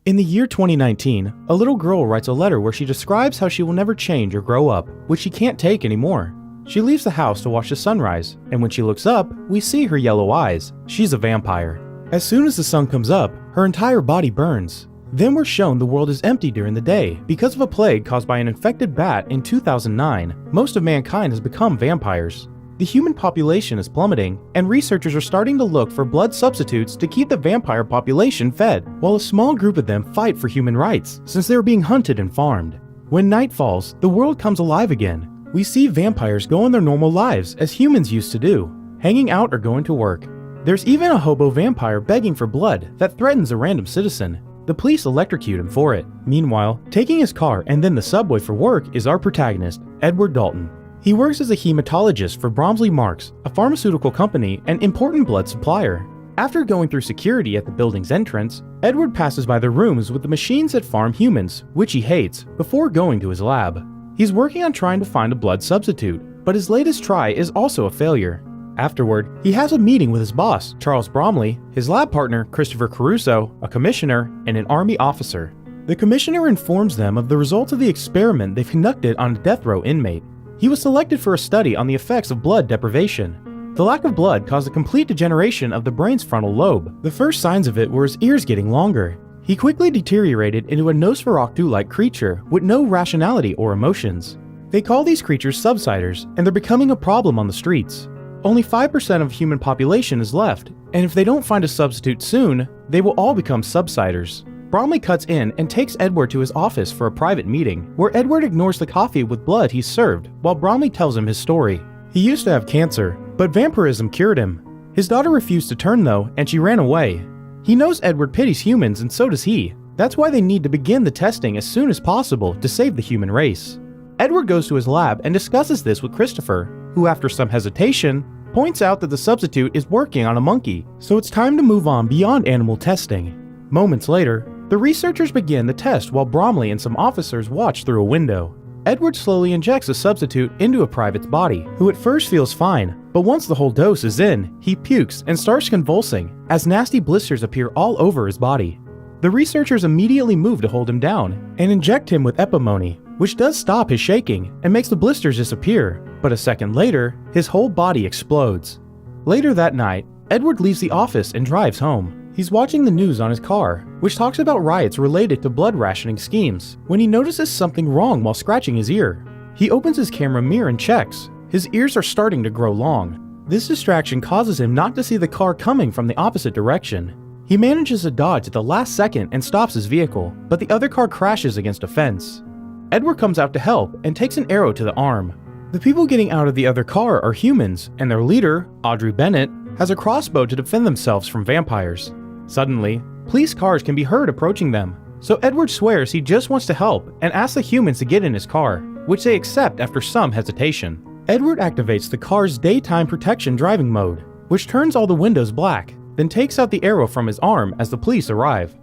In the year 2019, a little girl writes a letter where she describes how she will never change or grow up, which she can't take anymore. She leaves the house to watch the sunrise, and when she looks up, we see her yellow eyes. She's a vampire. As soon as the sun comes up, her entire body burns. Then we're shown the world is empty during the day because of a plague caused by an infected bat in 2009. Most of mankind has become vampires. The human population is plummeting, and researchers are starting to look for blood substitutes to keep the vampire population fed, while a small group of them fight for human rights since they are being hunted and farmed. When night falls, the world comes alive again. We see vampires go on their normal lives as humans used to do, hanging out or going to work. There's even a hobo vampire begging for blood that threatens a random citizen. The police electrocute him for it. Meanwhile, taking his car and then the subway for work is our protagonist, Edward Dalton. He works as a hematologist for Bromley Marks, a pharmaceutical company and important blood supplier. After going through security at the building's entrance, Edward passes by the rooms with the machines that farm humans, which he hates, before going to his lab. He's working on trying to find a blood substitute, but his latest try is also a failure. Afterward, he has a meeting with his boss, Charles Bromley, his lab partner, Christopher Caruso, a commissioner, and an army officer. The commissioner informs them of the results of the experiment they've conducted on a death row inmate. He was selected for a study on the effects of blood deprivation. The lack of blood caused a complete degeneration of the brain's frontal lobe. The first signs of it were his ears getting longer. He quickly deteriorated into a Nosferatu-like creature with no rationality or emotions. They call these creatures subsiders, and they're becoming a problem on the streets. Only 5% of human population is left, and if they don't find a substitute soon, they will all become subsiders. Bromley cuts in and takes Edward to his office for a private meeting, where Edward ignores the coffee with blood he's served, while Bromley tells him his story. He used to have cancer, but vampirism cured him. His daughter refused to turn though, and she ran away. He knows Edward pities humans, and so does he. That's why they need to begin the testing as soon as possible to save the human race. Edward goes to his lab and discusses this with Christopher, who after some hesitation, points out that the substitute is working on a monkey, so it's time to move on beyond animal testing. Moments later, the researchers begin the test while Bromley and some officers watch through a window. Edward slowly injects a substitute into a private's body, who at first feels fine, but once the whole dose is in, he pukes and starts convulsing, as nasty blisters appear all over his body. The researchers immediately move to hold him down, and inject him with epimony, which does stop his shaking and makes the blisters disappear, but a second later, his whole body explodes. Later that night, Edward leaves the office and drives home. He's watching the news on his car, which talks about riots related to blood rationing schemes, when he notices something wrong while scratching his ear. He opens his camera mirror and checks. His ears are starting to grow long. This distraction causes him not to see the car coming from the opposite direction. He manages to dodge at the last second and stops his vehicle, but the other car crashes against a fence. Edward comes out to help and takes an arrow to the arm. The people getting out of the other car are humans, and their leader, Audrey Bennett, has a crossbow to defend themselves from vampires. Suddenly, police cars can be heard approaching them, so Edward swears he just wants to help and asks the humans to get in his car, which they accept after some hesitation. Edward activates the car's daytime protection driving mode, which turns all the windows black, then takes out the arrow from his arm as the police arrive.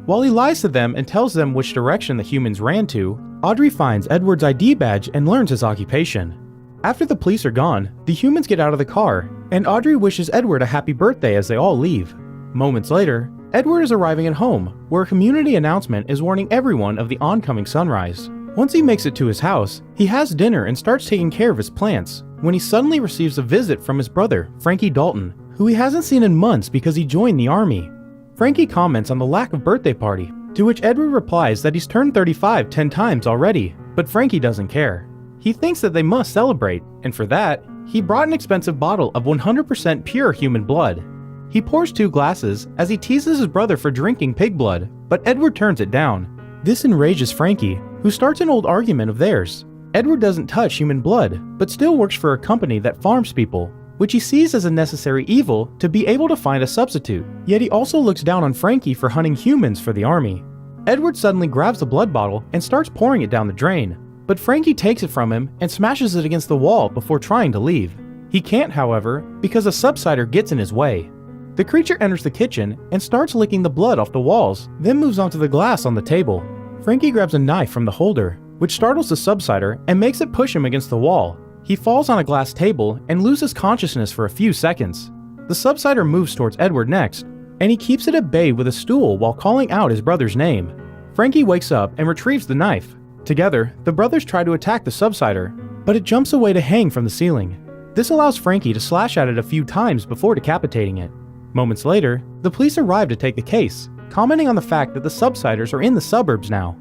While he lies to them and tells them which direction the humans ran to, Audrey finds Edward's ID badge and learns his occupation. After the police are gone, the humans get out of the car, and Audrey wishes Edward a happy birthday as they all leave. Moments later, Edward is arriving at home, where a community announcement is warning everyone of the oncoming sunrise. Once he makes it to his house, he has dinner and starts taking care of his plants, when he suddenly receives a visit from his brother, Frankie Dalton, who he hasn't seen in months because he joined the army. Frankie comments on the lack of birthday party, to which Edward replies that he's turned 35 10 times already, but Frankie doesn't care. He thinks that they must celebrate, and for that, he brought an expensive bottle of 100% pure human blood. He pours 2 glasses as he teases his brother for drinking pig blood, but Edward turns it down. This enrages Frankie, who starts an old argument of theirs. Edward doesn't touch human blood, but still works for a company that farms people, which he sees as a necessary evil to be able to find a substitute. Yet he also looks down on Frankie for hunting humans for the army. Edward suddenly grabs the blood bottle and starts pouring it down the drain, but Frankie takes it from him and smashes it against the wall before trying to leave. He can't, however, because a subsider gets in his way. The creature enters the kitchen and starts licking the blood off the walls, then moves onto the glass on the table. Frankie grabs a knife from the holder, which startles the subsider and makes it push him against the wall. He falls on a glass table and loses consciousness for a few seconds. The subsider moves towards Edward next, and he keeps it at bay with a stool while calling out his brother's name. Frankie wakes up and retrieves the knife. Together, the brothers try to attack the subsider, but it jumps away to hang from the ceiling. This allows Frankie to slash at it a few times before decapitating it. Moments later, the police arrive to take the case, commenting on the fact that the subsiders are in the suburbs now.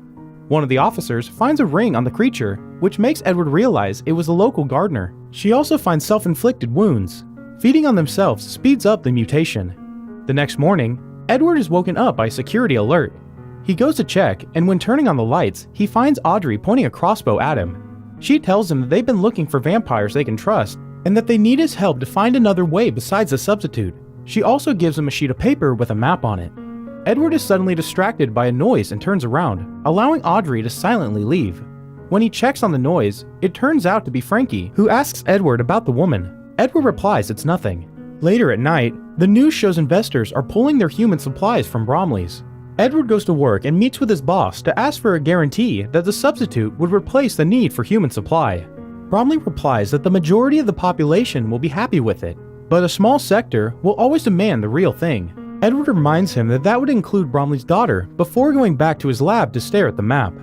One of the officers finds a ring on the creature, which makes Edward realize it was a local gardener. She also finds self-inflicted wounds. Feeding on themselves speeds up the mutation. The next morning, Edward is woken up by a security alert. He goes to check, and when turning on the lights, he finds Audrey pointing a crossbow at him. She tells him that they've been looking for vampires they can trust, and that they need his help to find another way besides the substitute. She also gives him a sheet of paper with a map on it. Edward is suddenly distracted by a noise and turns around, allowing Audrey to silently leave. When he checks on the noise, it turns out to be Frankie, who asks Edward about the woman. Edward replies it's nothing. Later at night, the news shows investors are pulling their human supplies from Bromley's. Edward goes to work and meets with his boss to ask for a guarantee that the substitute would replace the need for human supply. Bromley replies that the majority of the population will be happy with it, but a small sector will always demand the real thing. Edward reminds him that that would include Bromley's daughter before going back to his lab to stare at the map.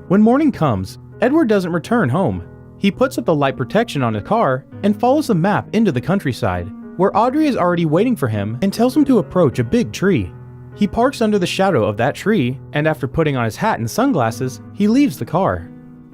When morning comes, Edward doesn't return home. He puts up the light protection on his car and follows the map into the countryside, where Audrey is already waiting for him and tells him to approach a big tree. He parks under the shadow of that tree, and after putting on his hat and sunglasses, he leaves the car.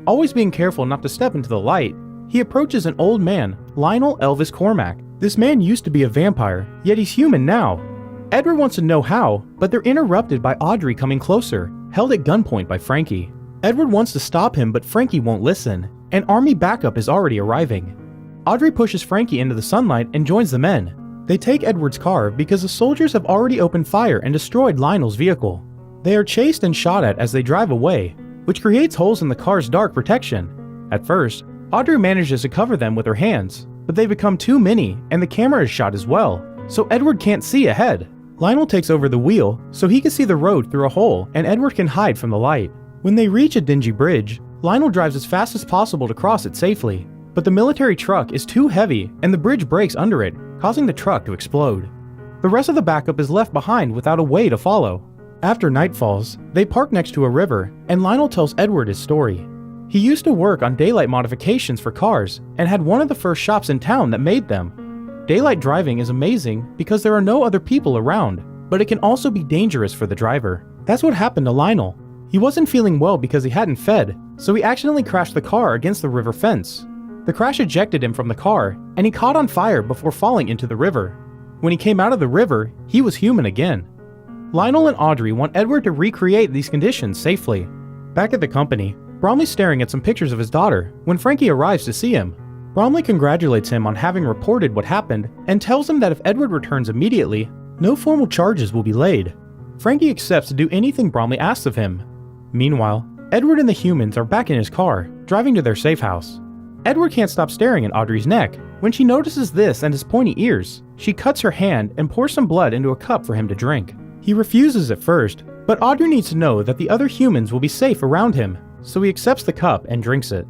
Always being careful not to step into the light, he approaches an old man, Lionel Elvis Cormac. This man used to be a vampire, yet he's human now. Edward wants to know how, but they're interrupted by Audrey coming closer, held at gunpoint by Frankie. Edward wants to stop him, but Frankie won't listen, and army backup is already arriving. Audrey pushes Frankie into the sunlight and joins the men. They take Edward's car because the soldiers have already opened fire and destroyed Lionel's vehicle. They are chased and shot at as they drive away, which creates holes in the car's dark protection. At first, Audrey manages to cover them with her hands, but they become too many and the camera is shot as well, so Edward can't see ahead. Lionel takes over the wheel so he can see the road through a hole and Edward can hide from the light. When they reach a dingy bridge, Lionel drives as fast as possible to cross it safely, but the military truck is too heavy and the bridge breaks under it, causing the truck to explode. The rest of the backup is left behind without a way to follow. After night falls, they park next to a river and Lionel tells Edward his story. He used to work on daylight modifications for cars and had one of the first shops in town that made them. Daylight driving is amazing because there are no other people around, but it can also be dangerous for the driver. That's what happened to Lionel. He wasn't feeling well because he hadn't fed, so he accidentally crashed the car against the river fence. The crash ejected him from the car, and he caught on fire before falling into the river. When he came out of the river, he was human again. Lionel and Audrey want Edward to recreate these conditions safely. Back at the company, Bromley's staring at some pictures of his daughter when Frankie arrives to see him. Bromley congratulates him on having reported what happened and tells him that if Edward returns immediately, no formal charges will be laid. Frankie accepts to do anything Bromley asks of him. Meanwhile, Edward and the humans are back in his car, driving to their safe house. Edward can't stop staring at Audrey's neck. When she notices this and his pointy ears, she cuts her hand and pours some blood into a cup for him to drink. He refuses at first, but Audrey needs to know that the other humans will be safe around him, so he accepts the cup and drinks it.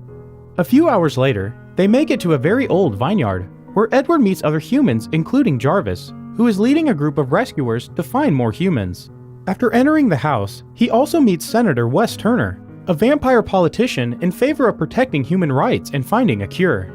A few hours later, they make it to a very old vineyard, where Edward meets other humans including Jarvis, who is leading a group of rescuers to find more humans. After entering the house, he also meets Senator Wes Turner, a vampire politician in favor of protecting human rights and finding a cure.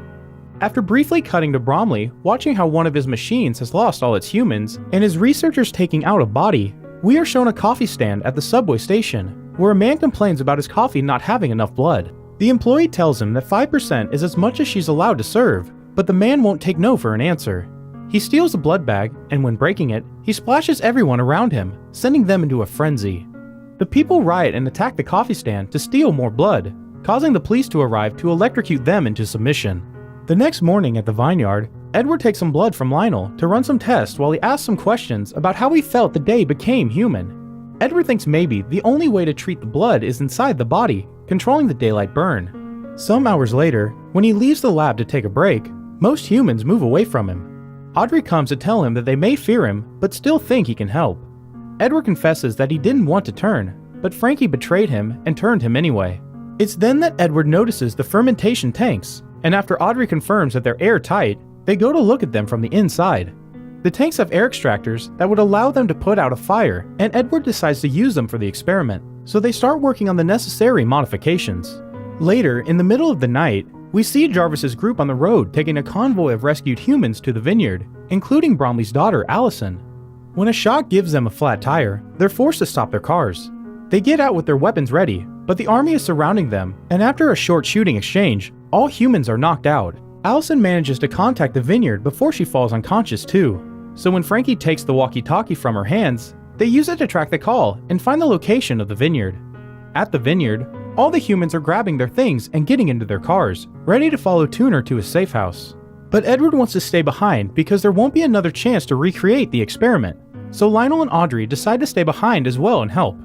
After briefly cutting to Bromley, watching how one of his machines has lost all its humans, and his researchers taking out a body, we are shown a coffee stand at the subway station, where a man complains about his coffee not having enough blood. The employee tells him that 5% is as much as she's allowed to serve, but the man won't take no for an answer. He steals the blood bag, and when breaking it, he splashes everyone around him, sending them into a frenzy. The people riot and attack the coffee stand to steal more blood, causing the police to arrive to electrocute them into submission. The next morning at the vineyard, Edward takes some blood from Lionel to run some tests while he asks some questions about how he felt the day became human. Edward thinks maybe the only way to treat the blood is inside the body, controlling the daylight burn. Some hours later, when he leaves the lab to take a break, most humans move away from him. Audrey comes to tell him that they may fear him, but still think he can help. Edward confesses that he didn't want to turn, but Frankie betrayed him and turned him anyway. It's then that Edward notices the fermentation tanks, and after Audrey confirms that they're airtight, they go to look at them from the inside. The tanks have air extractors that would allow them to put out a fire, and Edward decides to use them for the experiment, so they start working on the necessary modifications. Later, in the middle of the night, we see Jarvis's group on the road taking a convoy of rescued humans to the vineyard, including Bromley's daughter, Allison. When a shock gives them a flat tire, they're forced to stop their cars. They get out with their weapons ready, but the army is surrounding them, and after a short shooting exchange, all humans are knocked out. Allison manages to contact the vineyard before she falls unconscious too. So when Frankie takes the walkie-talkie from her hands, they use it to track the call and find the location of the vineyard. At the vineyard, all the humans are grabbing their things and getting into their cars, ready to follow Tuner to his safe house. But Edward wants to stay behind because there won't be another chance to recreate the experiment, so Lionel and Audrey decide to stay behind as well and help.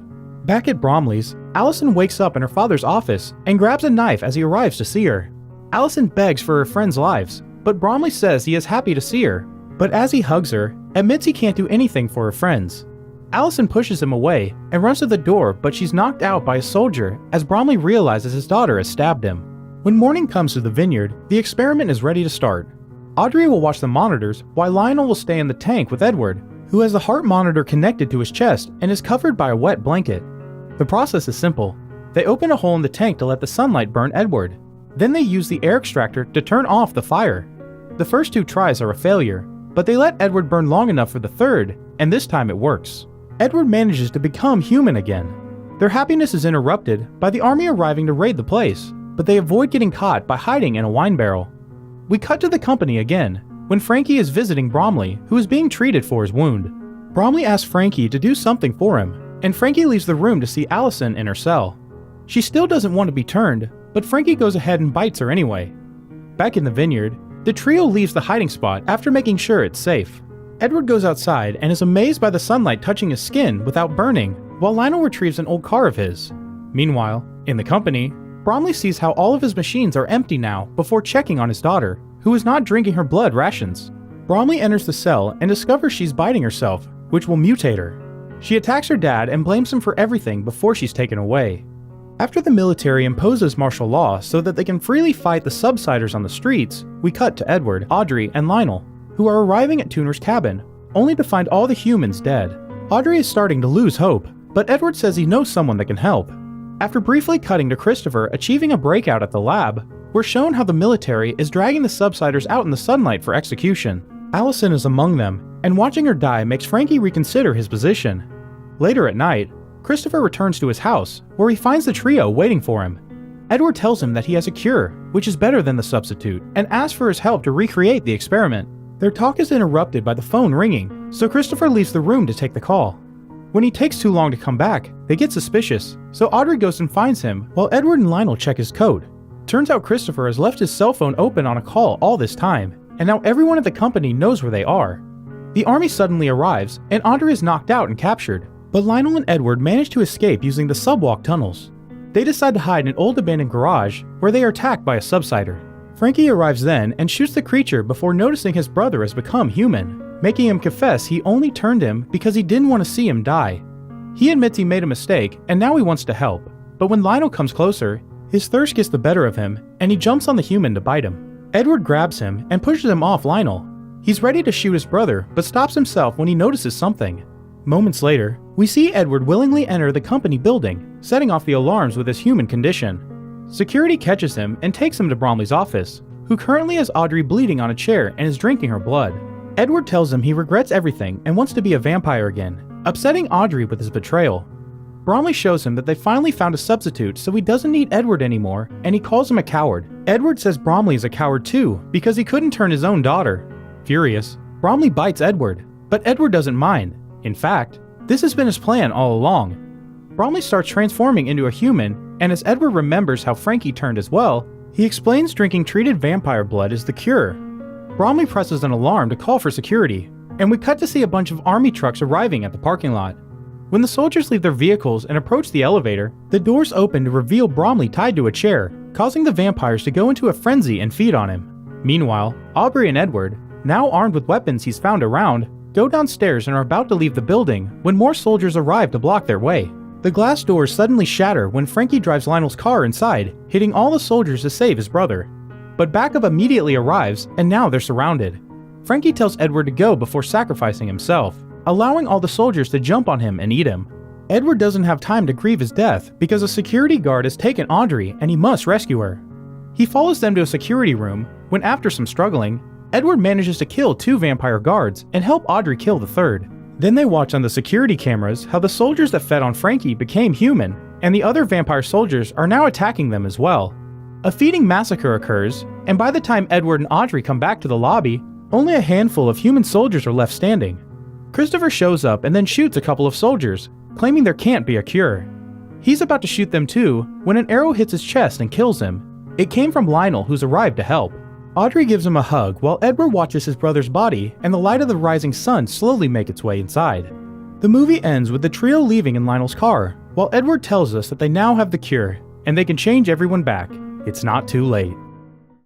Back at Bromley's, Allison wakes up in her father's office and grabs a knife as he arrives to see her. Allison begs for her friends' lives, but Bromley says he is happy to see her, but as he hugs her, admits he can't do anything for her friends. Allison pushes him away and runs to the door, but she's knocked out by a soldier as Bromley realizes his daughter has stabbed him. When morning comes to the vineyard, the experiment is ready to start. Audrey will watch the monitors while Lionel will stay in the tank with Edward, who has the heart monitor connected to his chest and is covered by a wet blanket. The process is simple. They open a hole in the tank to let the sunlight burn Edward. Then they use the air extractor to turn off the fire. The first 2 tries are a failure, but they let Edward burn long enough for the third, and this time it works. Edward manages to become human again. Their happiness is interrupted by the army arriving to raid the place, but they avoid getting caught by hiding in a wine barrel. We cut to the company again, when Frankie is visiting Bromley, who is being treated for his wound. Bromley asks Frankie to do something for him, and Frankie leaves the room to see Allison in her cell. She still doesn't want to be turned, but Frankie goes ahead and bites her anyway. Back in the vineyard, the trio leaves the hiding spot after making sure it's safe. Edward goes outside and is amazed by the sunlight touching his skin without burning, while Lionel retrieves an old car of his. Meanwhile, in the company, Bromley sees how all of his machines are empty now before checking on his daughter, who is not drinking her blood rations. Bromley enters the cell and discovers she's biting herself, which will mutate her. She attacks her dad and blames him for everything before she's taken away. After the military imposes martial law so that they can freely fight the subsiders on the streets, we cut to Edward, Audrey, and Lionel, who are arriving at Tuner's cabin, only to find all the humans dead. Audrey is starting to lose hope, but Edward says he knows someone that can help. After briefly cutting to Christopher achieving a breakout at the lab, we're shown how the military is dragging the subsiders out in the sunlight for execution. Allison is among them, and watching her die makes Frankie reconsider his position. Later at night, Christopher returns to his house, where he finds the trio waiting for him. Edward tells him that he has a cure, which is better than the substitute, and asks for his help to recreate the experiment. Their talk is interrupted by the phone ringing, so Christopher leaves the room to take the call. When he takes too long to come back, they get suspicious, so Audrey goes and finds him, while Edward and Lionel check his code. Turns out Christopher has left his cell phone open on a call all this time, and now everyone at the company knows where they are. The army suddenly arrives, and Audrey is knocked out and captured, but Lionel and Edward manage to escape using the subwalk tunnels. They decide to hide in an old abandoned garage, where they are attacked by a subsider. Frankie arrives then and shoots the creature before noticing his brother has become human, making him confess he only turned him because he didn't want to see him die. He admits he made a mistake and now he wants to help, but when Lionel comes closer, his thirst gets the better of him and he jumps on the human to bite him. Edward grabs him and pushes him off Lionel. He's ready to shoot his brother but stops himself when he notices something. Moments later, we see Edward willingly enter the company building, setting off the alarms with his human condition. Security catches him and takes him to Bromley's office, who currently has Audrey bleeding on a chair and is drinking her blood. Edward tells him he regrets everything and wants to be a vampire again, upsetting Audrey with his betrayal. Bromley shows him that they finally found a substitute so he doesn't need Edward anymore, and he calls him a coward. Edward says Bromley is a coward too, because he couldn't turn his own daughter. Furious, Bromley bites Edward, but Edward doesn't mind. In fact, this has been his plan all along. Bromley starts transforming into a human, and as Edward remembers how Frankie turned as well, he explains drinking treated vampire blood is the cure. Bromley presses an alarm to call for security, and we cut to see a bunch of army trucks arriving at the parking lot. When the soldiers leave their vehicles and approach the elevator, the doors open to reveal Bromley tied to a chair, causing the vampires to go into a frenzy and feed on him. Meanwhile, Aubrey and Edward, now armed with weapons he's found around, go downstairs and are about to leave the building when more soldiers arrive to block their way. The glass doors suddenly shatter when Frankie drives Lionel's car inside, hitting all the soldiers to save his brother. But backup immediately arrives, and now they're surrounded. Frankie tells Edward to go before sacrificing himself, allowing all the soldiers to jump on him and eat him. Edward doesn't have time to grieve his death because a security guard has taken Audrey and he must rescue her. He follows them to a security room when, after some struggling, Edward manages to kill 2 vampire guards and help Audrey kill the 3rd. Then they watch on the security cameras how the soldiers that fed on Frankie became human, and the other vampire soldiers are now attacking them as well. A feeding massacre occurs, and by the time Edward and Audrey come back to the lobby, only a handful of human soldiers are left standing. Christopher shows up and then shoots a couple of soldiers, claiming there can't be a cure. He's about to shoot them too when an arrow hits his chest and kills him. It came from Lionel, who's arrived to help. Audrey gives him a hug while Edward watches his brother's body and the light of the rising sun slowly make its way inside. The movie ends with the trio leaving in Lionel's car, while Edward tells us that they now have the cure, and they can change everyone back. It's not too late.